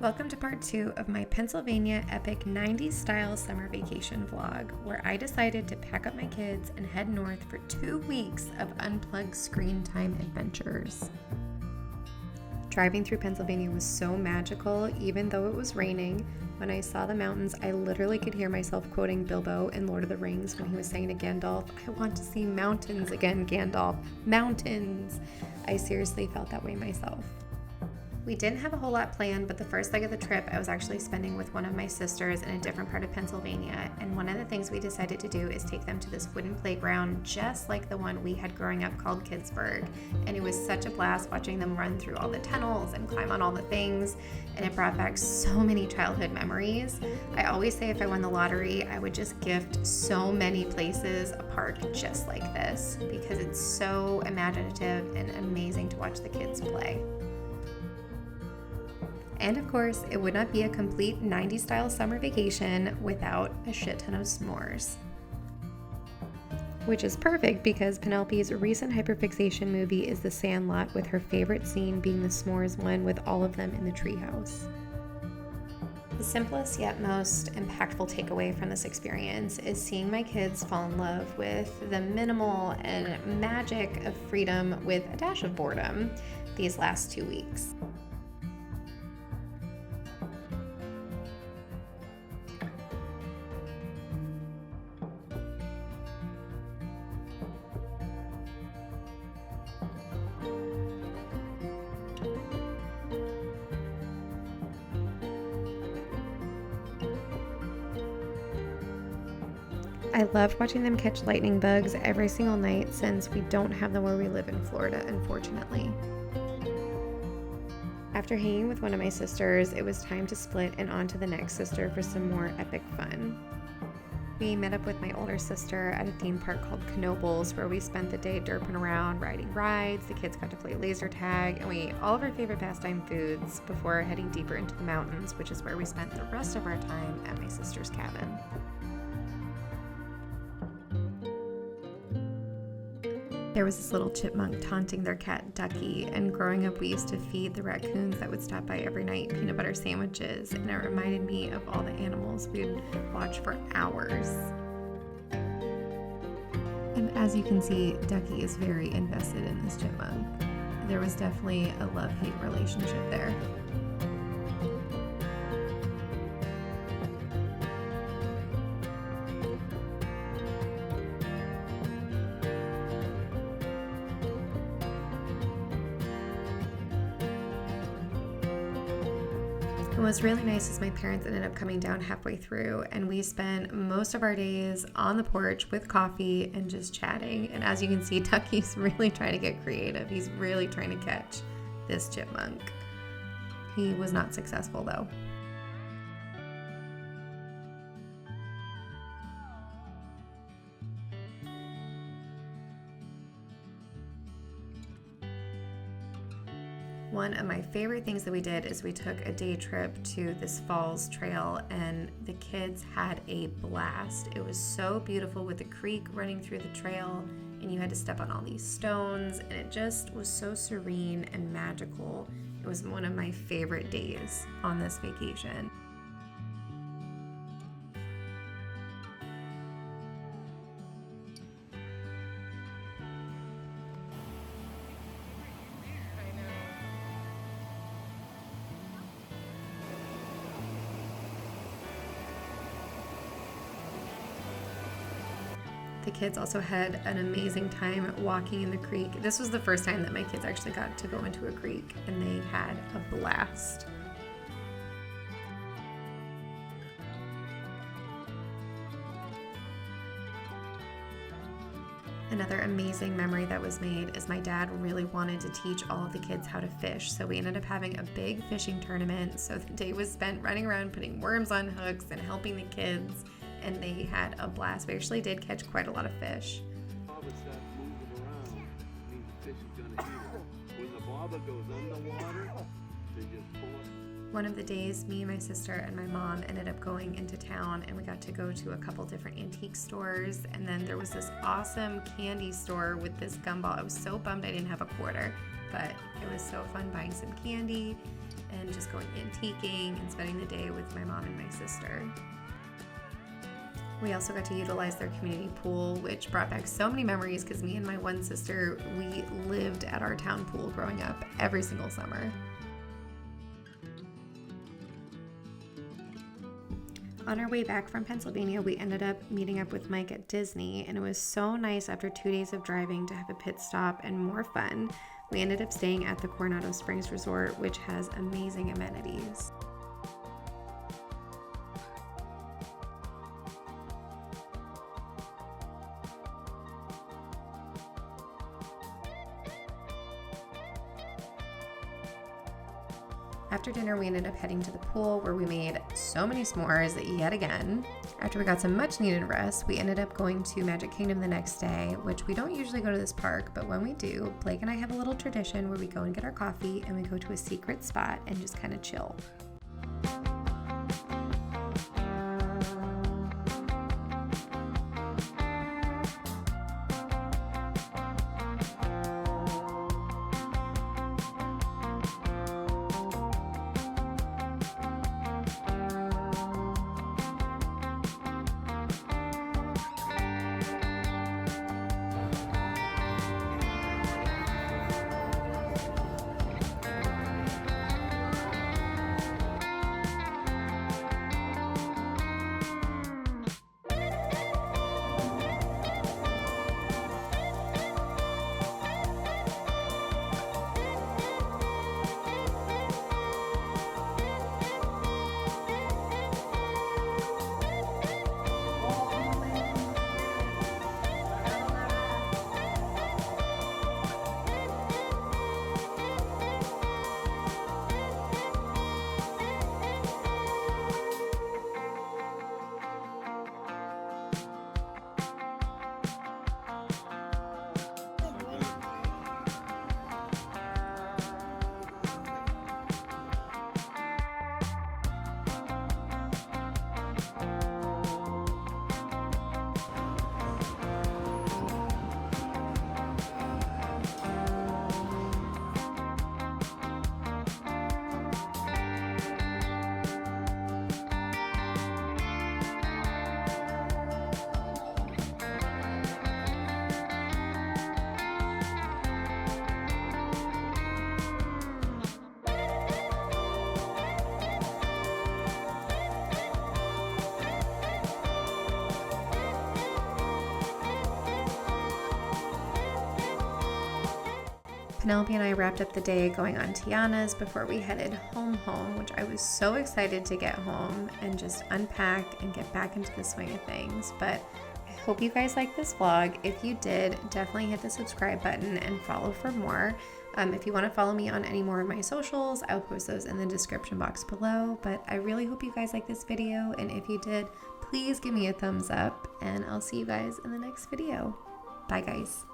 Welcome to part 2 of my Pennsylvania epic 90s style summer vacation vlog, where I decided to pack up my kids and head north for 2 weeks of unplugged screen time adventures. Driving through Pennsylvania was so magical, even though it was raining. When I saw the mountains, I literally could hear myself quoting Bilbo in Lord of the Rings when he was saying to Gandalf, "I want to see mountains again, Gandalf. Mountains!" I seriously felt that way myself. We didn't have a whole lot planned, but the first leg of the trip I was actually spending with one of my sisters in a different part of Pennsylvania, and one of the things we decided to do is take them to this wooden playground just like the one we had growing up called Kidsburg, and it was such a blast watching them run through all the tunnels and climb on all the things, and it brought back so many childhood memories. I always say if I won the lottery, I would just gift so many places a park just like this because it's so imaginative and amazing to watch the kids play. And of course, it would not be a complete 90s style summer vacation without a shit ton of s'mores. Which is perfect because Penelope's recent hyperfixation movie is The Sandlot, with her favorite scene being the s'mores one with all of them in the treehouse. The simplest yet most impactful takeaway from this experience is seeing my kids fall in love with the minimal and magic of freedom with a dash of boredom these last 2 weeks. I loved watching them catch lightning bugs every single night since we don't have them where we live in Florida, unfortunately. After hanging with one of my sisters, it was time to split and on to the next sister for some more epic fun. We met up with my older sister at a theme park called Knoebels, where we spent the day derping around, riding rides. The kids got to play laser tag, and we ate all of our favorite pastime foods before heading deeper into the mountains, which is where we spent the rest of our time at my sister's cabin. There was this little chipmunk taunting their cat Ducky, and growing up we used to feed the raccoons that would stop by every night peanut butter sandwiches, and it reminded me of all the animals we would watch for hours. And as you can see, Ducky is very invested in this chipmunk. There was definitely a love-hate relationship there. And what's really nice is my parents ended up coming down halfway through, and we spent most of our days on the porch with coffee and just chatting. And as you can see, Ducky's really trying to get creative. He's really trying to catch this chipmunk. He was not successful though. One of my favorite things that we did is we took a day trip to this falls trail, and the kids had a blast. It was so beautiful with the creek running through the trail, and you had to step on all these stones, and it just was so serene and magical. It was one of my favorite days on this vacation. The kids also had an amazing time walking in the creek. This was the first time that my kids actually got to go into a creek, and they had a blast. Another amazing memory that was made is my dad really wanted to teach all of the kids how to fish, so we ended up having a big fishing tournament. So the day was spent running around putting worms on hooks and helping the kids, and they had a blast. We actually did catch quite a lot of fish. One of the days, me and my sister and my mom ended up going into town, and we got to go to a couple different antique stores, and then there was this awesome candy store with this gumball. I was so bummed I didn't have a quarter, but it was so fun buying some candy and just going antiquing and spending the day with my mom and my sister. We also got to utilize their community pool, which brought back so many memories because me and my one sister, we lived at our town pool growing up every single summer. On our way back from Pennsylvania, we ended up meeting up with Mike at Disney, and it was so nice after 2 days of driving to have a pit stop and more fun. We ended up staying at the Coronado Springs Resort, which has amazing amenities. After dinner, we ended up heading to the pool where we made so many s'mores yet again. After we got some much needed rest, we ended up going to Magic Kingdom the next day, which we don't usually go to this park, but when we do, Blake and I have a little tradition where we go and get our coffee and we go to a secret spot and just kind of chill. Penelope and I wrapped up the day going on Tiana's before we headed home, which I was so excited to get home and just unpack and get back into the swing of things. But I hope you guys liked this vlog. If you did, definitely hit the subscribe button and follow for more. If you want to follow me on any more of my socials, I'll post those in the description box below. But I really hope you guys liked this video, and if you did, please give me a thumbs up, and I'll see you guys in the next video. Bye, guys.